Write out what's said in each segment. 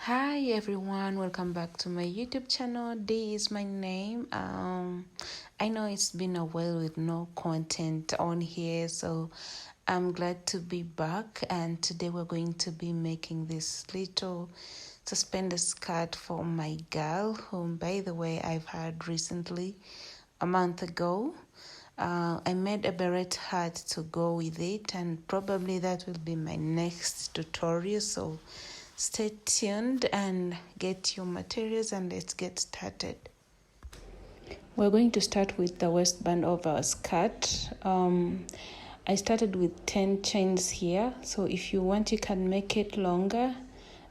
Hi everyone, welcome back to my YouTube channel. D is my name. I know it's been a while with no content on here, so I'm glad to be back. And today we're going to be making this little suspender skirt for my girl, whom, by the way, I've had recently a month ago. I made a beret hat to go with it, and probably that will be my next tutorial. So stay tuned and get your materials, and let's get started. We're going to start with the waistband of our skirt. I started with 10 chains here, so if you want, you can make it longer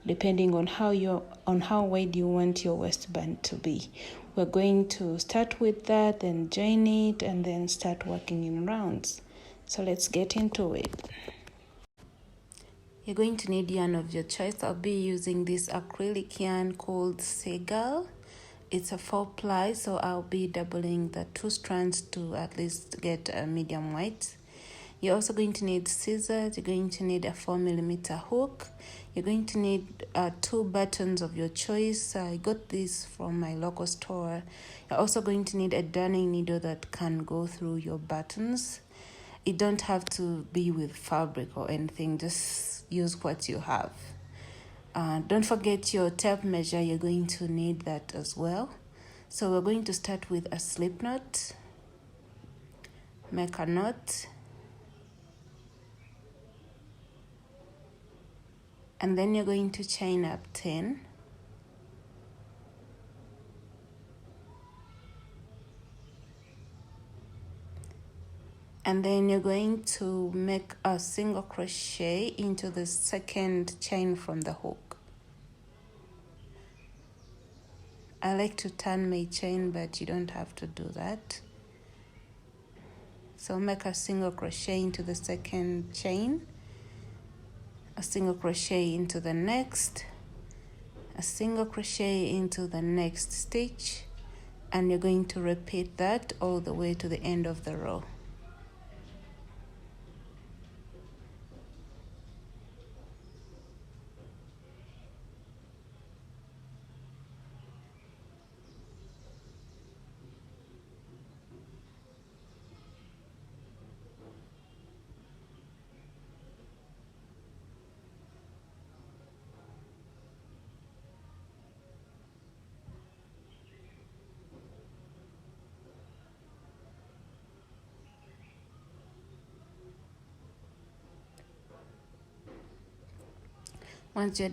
depending on how wide you want your waistband to be. We're going to start with that, then join it, and then start working in rounds. So let's get into it. You're going to need yarn of your choice. I'll be using this acrylic yarn called Segal. It's a 4-ply, so I'll be doubling the 2 strands to at least get a medium weight. You're also going to need scissors. You're going to need a 4mm hook. You're going to need 2 buttons of your choice. I got this from my local store. You're also going to need a darning needle that can go through your buttons. It don't have to be with fabric or anything. Just use what you have. Don't forget your tape measure. You're going to need that as well. So we're going to start with a slip knot. Make a knot. And then you're going to chain up 10. And then you're going to make a single crochet into the second chain from the hook. I like to turn my chain, but you don't have to do that. So make a single crochet into the second chain, a single crochet into the next, a single crochet into the next stitch, and you're going to repeat that all the way to the end of the row. Once you're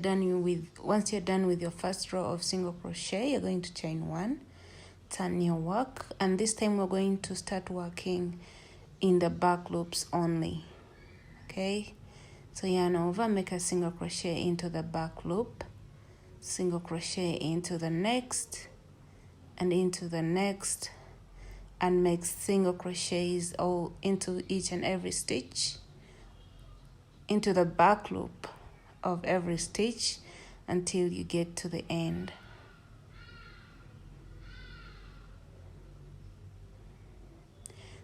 done with your first row of single crochet, you're going to chain 1, turn your work, and this time we're going to start working in the back loops only. Okay, so yarn over, make a single crochet into the back loop, single crochet into the next and into the next, and make single crochets all into each and every stitch, into the back loop of every stitch until you get to the end.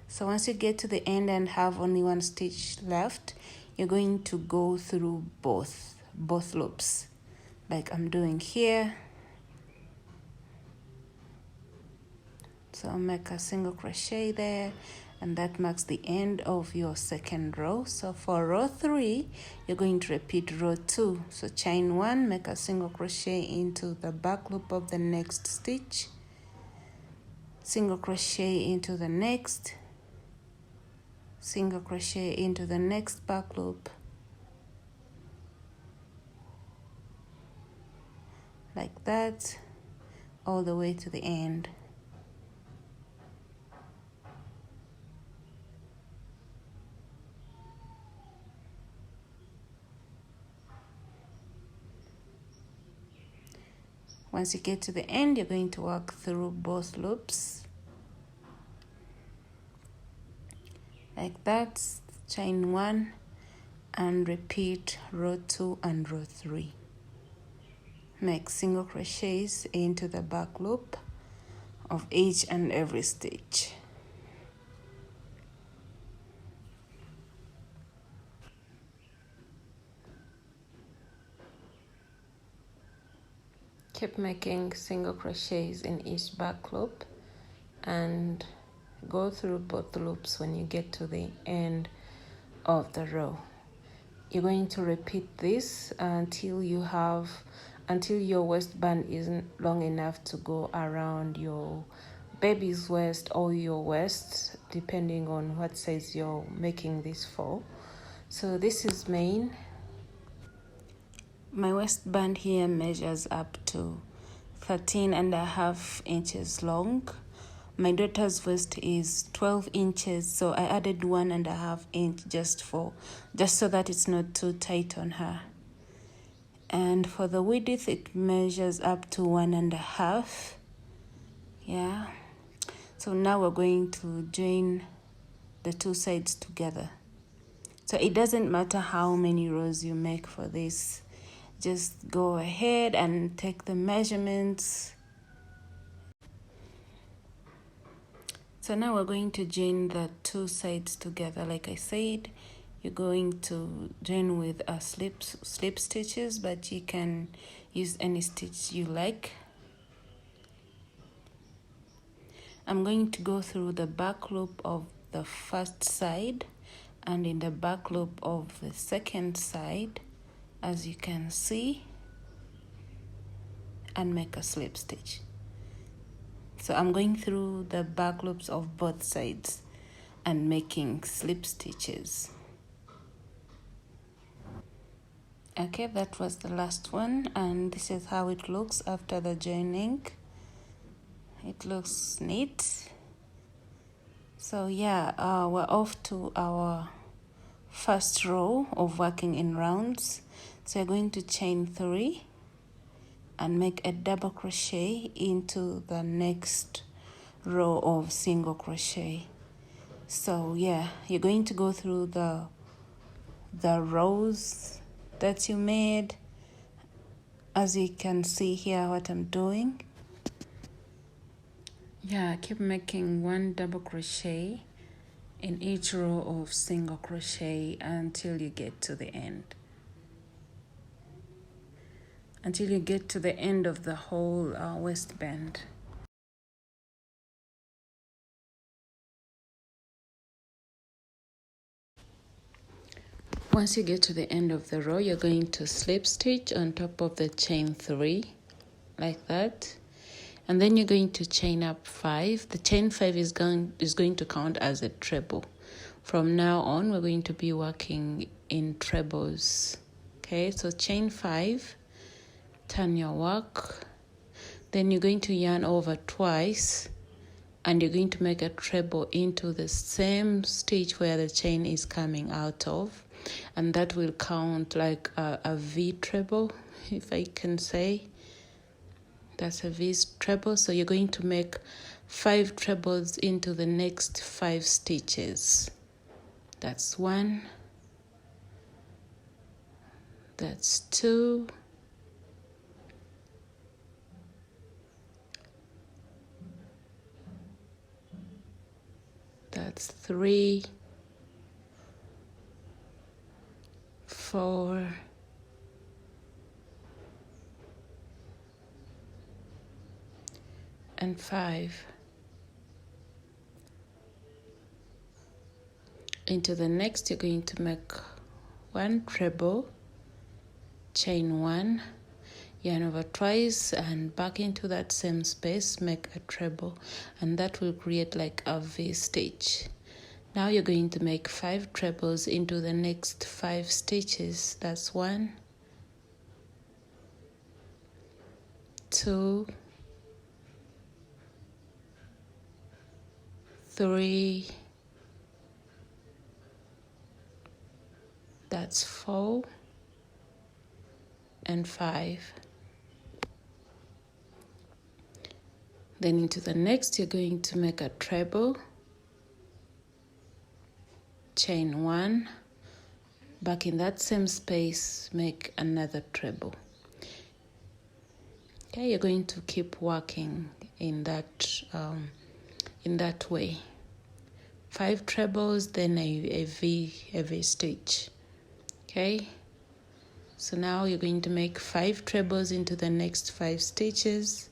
So once you get to the end and have only 1 stitch left, you're going to go through both loops, like I'm doing here. So I'll make a single crochet there, and that marks the end of your second row. So for row 3, you're going to repeat row 2. So chain 1, make a single crochet into the back loop of the next stitch, single crochet into the next, single crochet into the next back loop, like that, all the way to the end. Once you get to the end, you're going to work through both loops like that, chain 1 and repeat row 2 and row 3. Make single crochets into the back loop of each and every stitch. Keep making single crochets in each back loop and go through both loops when you get to the end of the row. You're going to repeat this until your waistband isn't long enough to go around your baby's waist or your waist, depending on what size you're making this for. So this is my waistband here measures up to 13.5 inches long. My daughter's waist is 12 inches, so I added 1.5 inch just so that it's not too tight on her. And for the width, it measures up to 1.5. Yeah. So now we're going to join the two sides together. So it doesn't matter how many rows you make for this. Just go ahead and take the measurements. So now we're going to join the two sides together. Like I said, you're going to join with a slip stitches, but you can use any stitch you like. I'm going to go through the back loop of the first side and in the back loop of the second side, as you can see, and make a slip stitch. So I'm going through the back loops of both sides and making slip stitches. Okay, that was the last one, and this is how it looks after the joining. It looks neat. So yeah, we're off to our first row of working in rounds. So you're going to chain 3 and make a double crochet into the next row of single crochet. So yeah, you're going to go through the rows that you made, as you can see here what I'm doing. Yeah, keep making 1 double crochet in each row of single crochet until you get to the end. Until you get to the end of the whole waistband. Once you get to the end of the row, you're going to slip stitch on top of the chain 3, like that. And then you're going to chain up 5. The chain 5 is going to count as a treble. From now on, we're going to be working in trebles. Okay, so chain 5, turn your work. Then you're going to yarn over twice, and you're going to make a treble into the same stitch where the chain is coming out of. And that will count like a V treble, if I can say. That's a V treble. So you're going to make 5 trebles into the next 5 stitches. That's 1. That's 2. That's 3. 4. And 5. Into the next, you're going to make 1 treble, chain 1, yarn over twice, and back into that same space, make a treble, and that will create like a V stitch. Now you're going to make 5 trebles into the next 5 stitches. That's 1, 2, 3, that's 4, and 5. Then into the next, you're going to make a treble, chain 1, back in that same space, make another treble. Okay, you're going to keep working in that way. 5 trebles, then a V stitch. Okay, So now you're going to make 5 trebles into the next 5 stitches.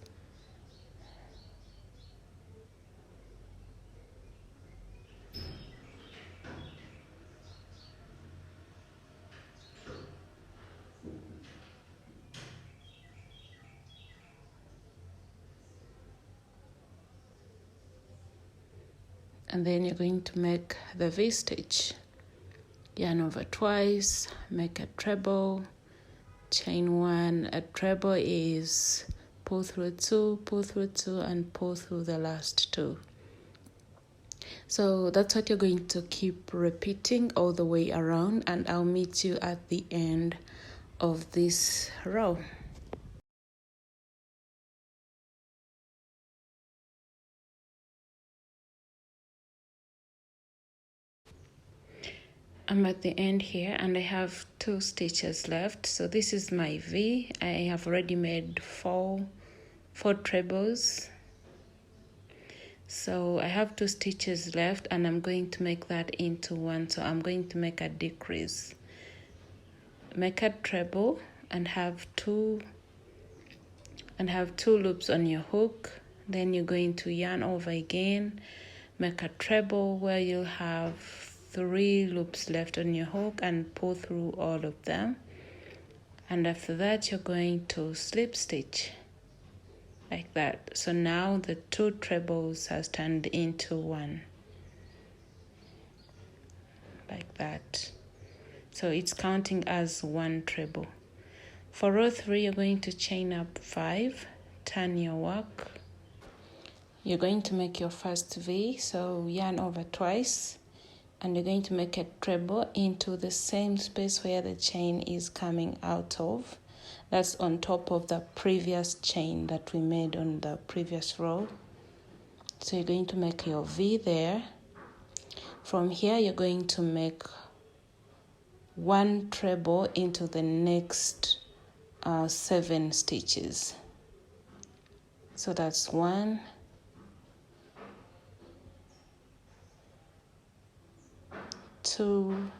And then you're going to make the V-stitch. Yarn over twice, make a treble, chain 1. A treble is pull through 2, and pull through the last 2. So that's what you're going to keep repeating all the way around, and I'll meet you at the end of this row. I'm at the end here and I have 2 stitches left. So this is my V. I have already made four trebles. So I have 2 stitches left and I'm going to make that into 1. So I'm going to make a decrease. Make a treble and have 2 loops on your hook. Then you're going to yarn over again, make a treble where you'll have 3 loops left on your hook and pull through all of them. And after that you're going to slip stitch like that. So now the 2 trebles has turned into 1 like that. So it's counting as 1 treble. For row 3 you're going to chain up 5, turn your work. You're going to make your first V, so yarn over twice, and you're going to make a treble into the same space where the chain is coming out of. That's on top of the previous chain that we made on the previous row. So you're going to make your V there. From here you're going to make 1 treble into the next 7 stitches. So that's 1, 2,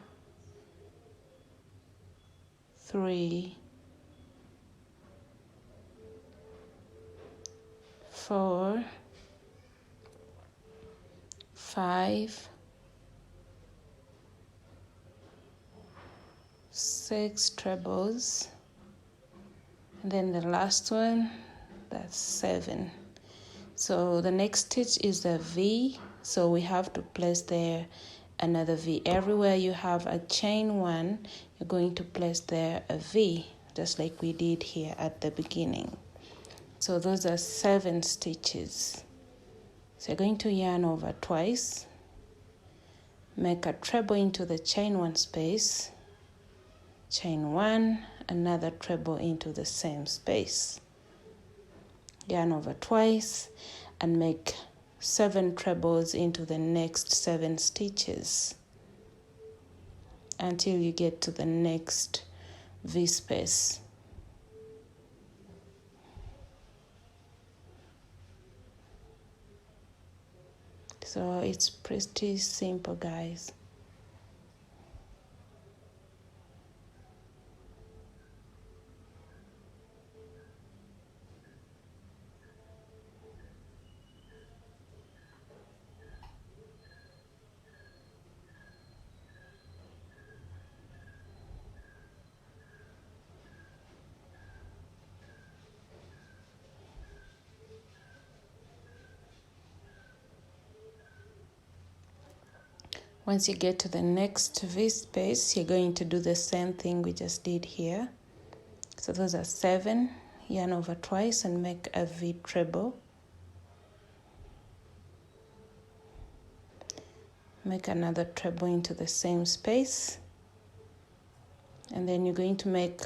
3, 4, 5, 6 trebles, and then the last one, that's 7. So the next stitch is a V, so we have to place there another V. Everywhere you have a chain 1, you're going to place there a V, just like we did here at the beginning. So those are 7 stitches. So you're going to yarn over twice, make a treble into the chain 1 space, chain 1, another treble into the same space, yarn over twice, and make 7 trebles into the next 7 stitches until you get to the next V space. So it's pretty simple, guys. Once you get to the next V space, you're going to do the same thing we just did here. So those are 7, yarn over twice and make a V treble. Make another treble into the same space. And then you're going to make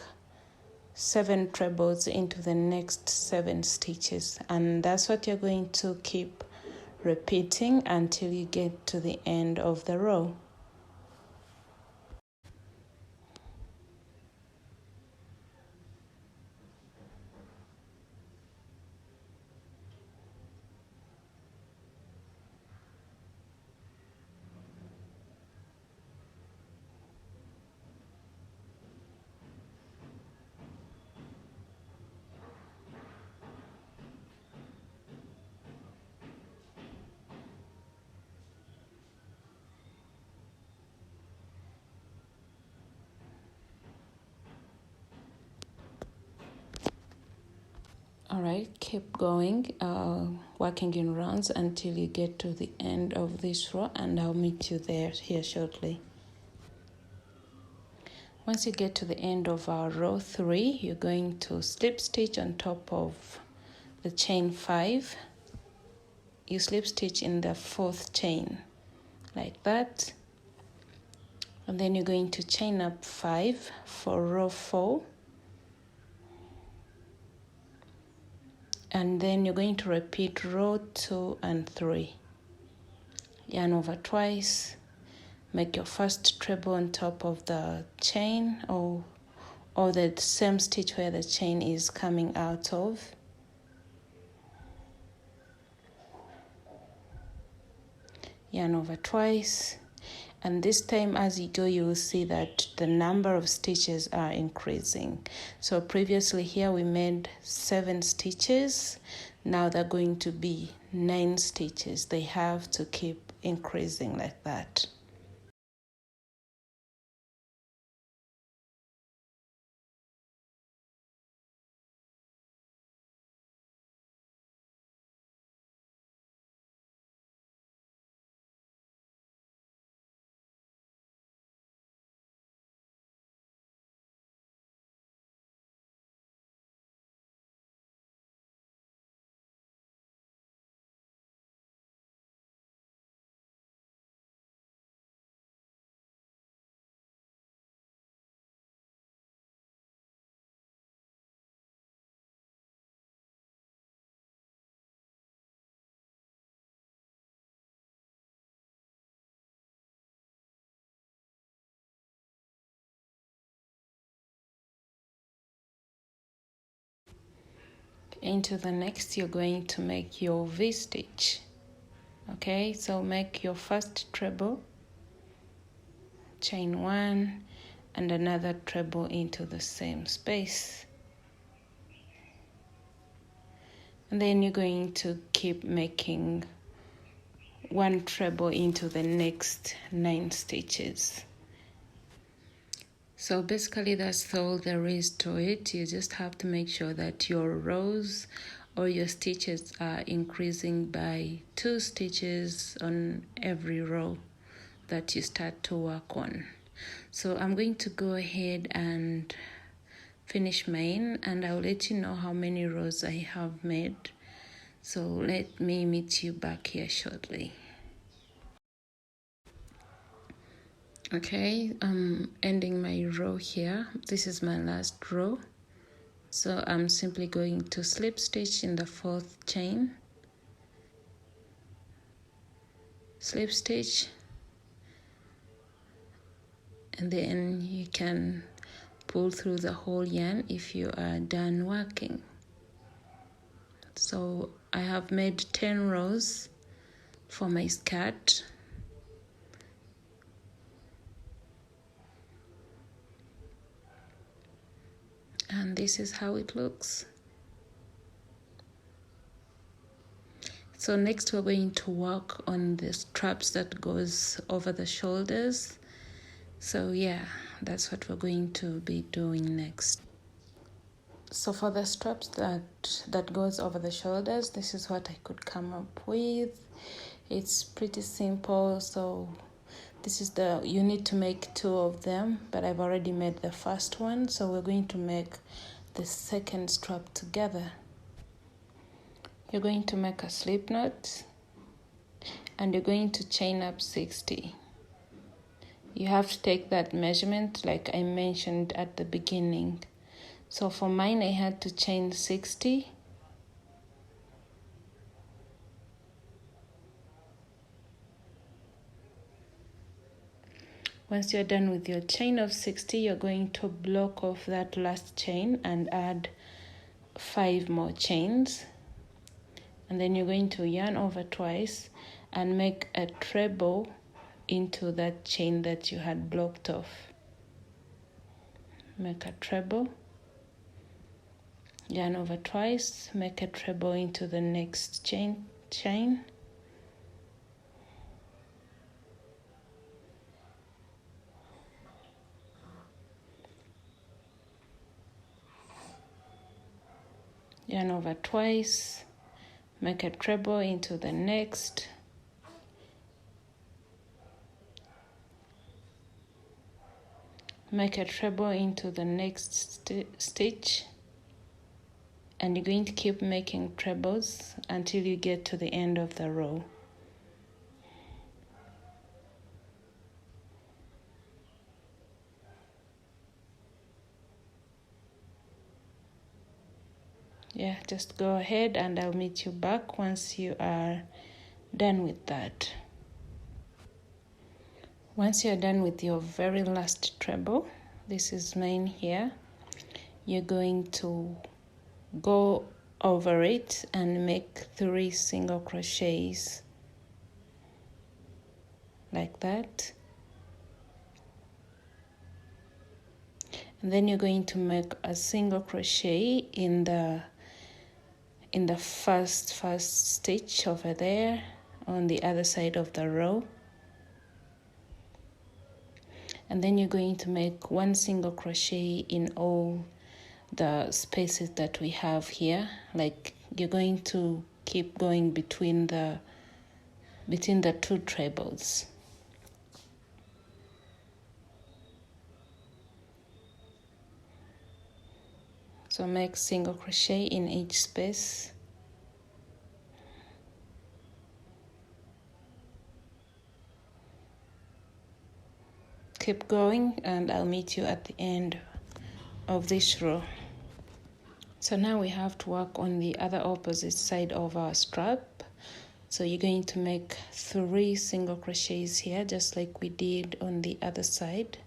7 trebles into the next 7 stitches. And that's what you're going to keep repeating until you get to the end of the row. All right, keep going, working in rounds until you get to the end of this row, and I'll meet you here shortly. Once you get to the end of our row 3, you're going to slip stitch on top of the chain 5. You slip stitch in the 4th chain like that, and then you're going to chain up 5 for row 4. And then you're going to repeat row 2 and 3. Yarn over twice, make your first treble on top of the chain or the same stitch where the chain is coming out of. Yarn over twice, and this time as you go you will see that the number of stitches are increasing. So previously here we made 7 stitches, now they're going to be 9 stitches. They have to keep increasing like that. Into the next you're going to make your V-stitch. Okay, so make your first treble, chain 1 and another treble into the same space, and then you're going to keep making 1 treble into the next 9 stitches. So basically that's all there is to it. You just have to make sure that your rows or your stitches are increasing by 2 stitches on every row that you start to work on. So I'm going to go ahead and finish mine, and I'll let you know how many rows I have made. So let me meet you back here shortly. Okay, I'm ending my row here. This is my last row. So I'm simply going to slip stitch in the 4th chain, slip stitch, and then you can pull through the whole yarn if you are done working. So I have made 10 rows for my skirt. And this is how it looks. So next we're going to work on the straps that goes over the shoulders. So yeah, that's what we're going to be doing next. So for the straps that goes over the shoulders, this is what I could come up with. It's pretty simple. So this is you need to make 2 of them, but I've already made the first one. So we're going to make the second strap together. You're going to make a slip knot and you're going to chain up 60. You have to take that measurement like I mentioned at the beginning. So for mine, I had to chain 60. Once you're done with your chain of 60, you're going to block off that last chain and add 5 more chains. And then you're going to yarn over twice and make a treble into that chain that you had blocked off. Make a treble, yarn over twice, make a treble into the next chain. yarn over twice, make a treble into the next, make a treble into the next stitch, and you're going to keep making trebles until you get to the end of the row. Yeah, just go ahead and I'll meet you back once you are done with that. Once you're done with your very last treble, this is mine here, you're going to go over it and make 3 single crochets like that. And then you're going to make a single crochet in the first stitch over there on the other side of the row. And then you're going to make 1 single crochet in all the spaces that we have here. Like, you're going to keep going between the 2 trebles. So make single crochet in each space. Keep going and I'll meet you at the end of this row. So now we have to work on the other opposite side of our strap. So you're going to make 3 single crochets here, just like we did on the other side.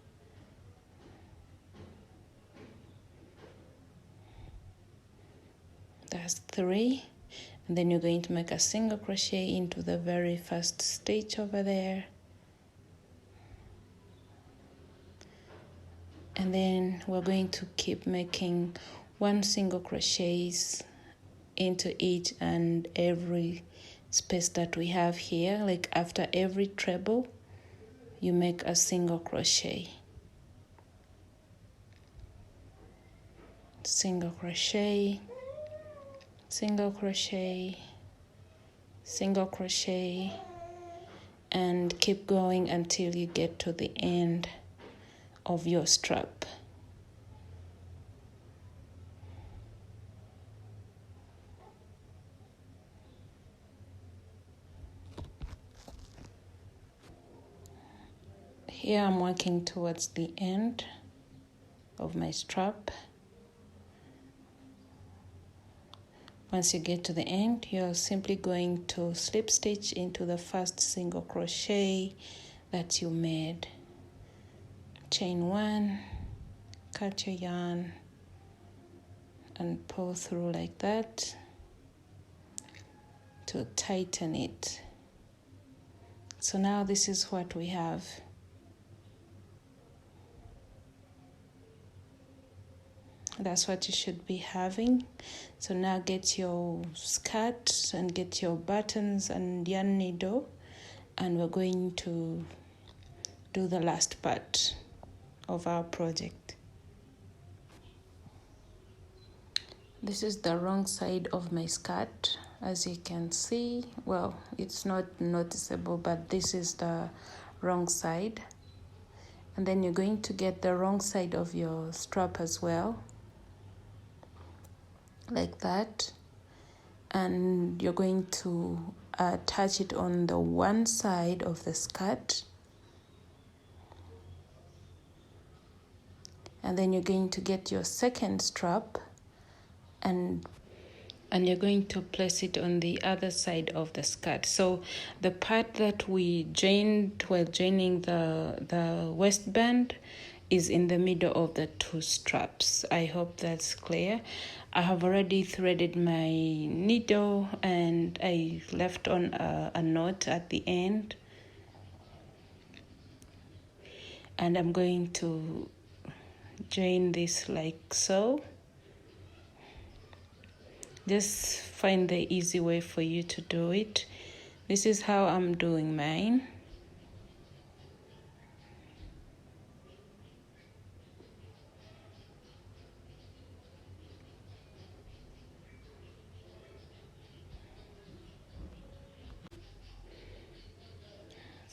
That's 3. And then you're going to make a single crochet into the very first stitch over there. And then we're going to keep making 1 single crochets into each and every space that we have here. Like, after every treble, you make a single crochet. Single crochet, single crochet, single crochet, and keep going until you get to the end of your strap. Here I'm working towards the end of my strap. Once you get to the end, you're simply going to slip stitch into the first single crochet that you made. Chain 1, cut your yarn, and pull through like that to tighten it. So now this is what we have. That's what you should be having. So now get your skirt and get your buttons and yarn needle, and we're going to do the last part of our project. This is the wrong side of my skirt, as you can see. Well, it's not noticeable, but this is the wrong side. And then you're going to get the wrong side of your strap as well, like that. And you're going to attach it on the one side of the skirt. And then you're going to get your second strap and you're going to place it on the other side of the skirt. So the part that we joined while joining the waistband is in the middle of the 2 straps. I hope that's clear. I have already threaded my needle and I left on a knot at the end. And I'm going to join this like so. Just find the easy way for you to do it. This is how I'm doing mine.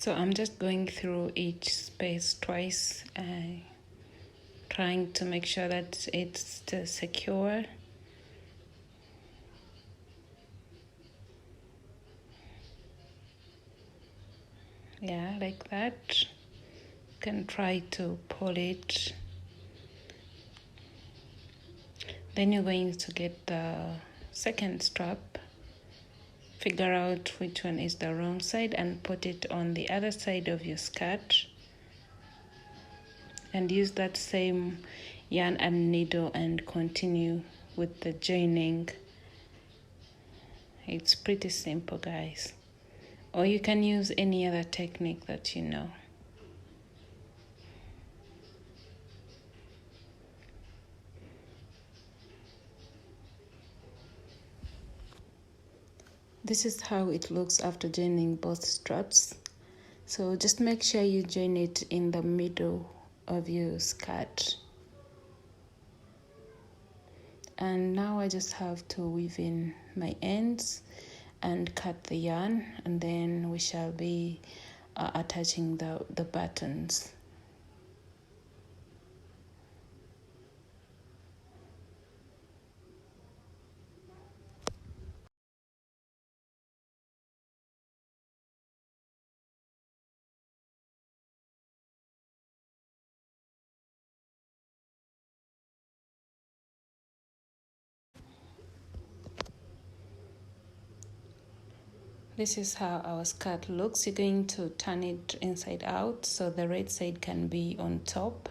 So I'm just going through each space twice, trying to make sure that it's still secure. Yeah, like that. You can try to pull it. Then you're going to get the second strap, figure out which one is the wrong side and put it on the other side of your skirt, and use that same yarn and needle and continue with the joining. It's pretty simple, guys, or you can use any other technique that you know. This is how it looks after joining both straps. So just make sure you join it in the middle of your skirt. And now I just have to weave in my ends and cut the yarn, and then we shall be attaching the buttons. This is how our skirt looks. You're going to turn it inside out so the right side can be on top,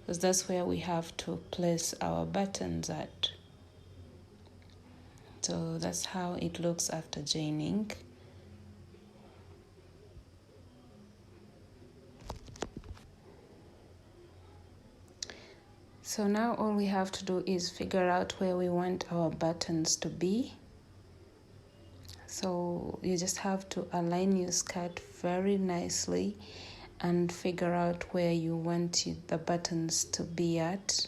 because that's where we have to place our buttons at. So that's how it looks after joining. So now all we have to do is figure out where we want our buttons to be. So you just have to align your skirt very nicely and figure out where you want the buttons to be at.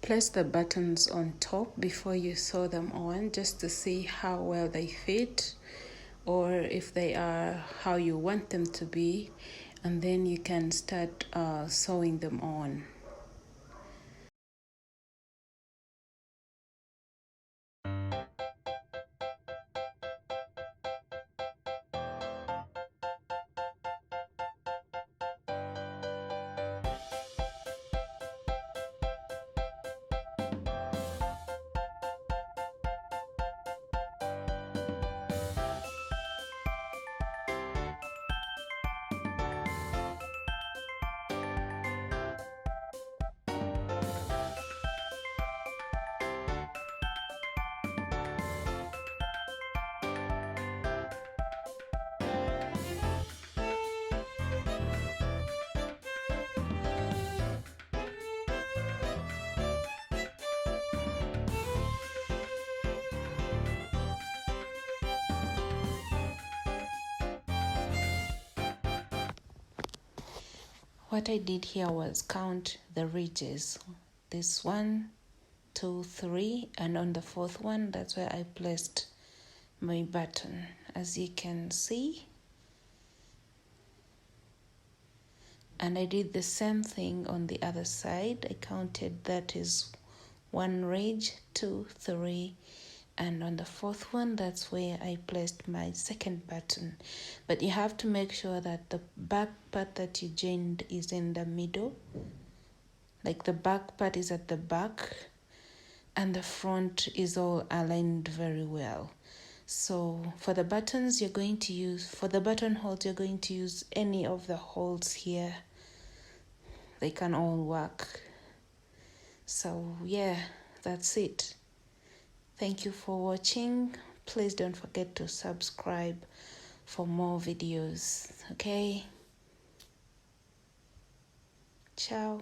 Place the buttons on top before you sew them on, just to see how well they fit or if they are how you want them to be, and then you can start sewing them on. What I did here was count the ridges. This 1, 2, 3, and on the fourth one, that's where I placed my button, as you can see. And I did the same thing on the other side. I counted, that is 1 ridge, 2, 3, and on the fourth one, that's where I placed my second button. But you have to make sure that the back part that you joined is in the middle, like the back part is at the back and the front is all aligned very well. So for the buttons, you're going to use, for the button holes, you're going to use any of the holes here. They can all work. So yeah, that's it. Thank you for watching. Please don't forget to subscribe for more videos. Okay? Ciao.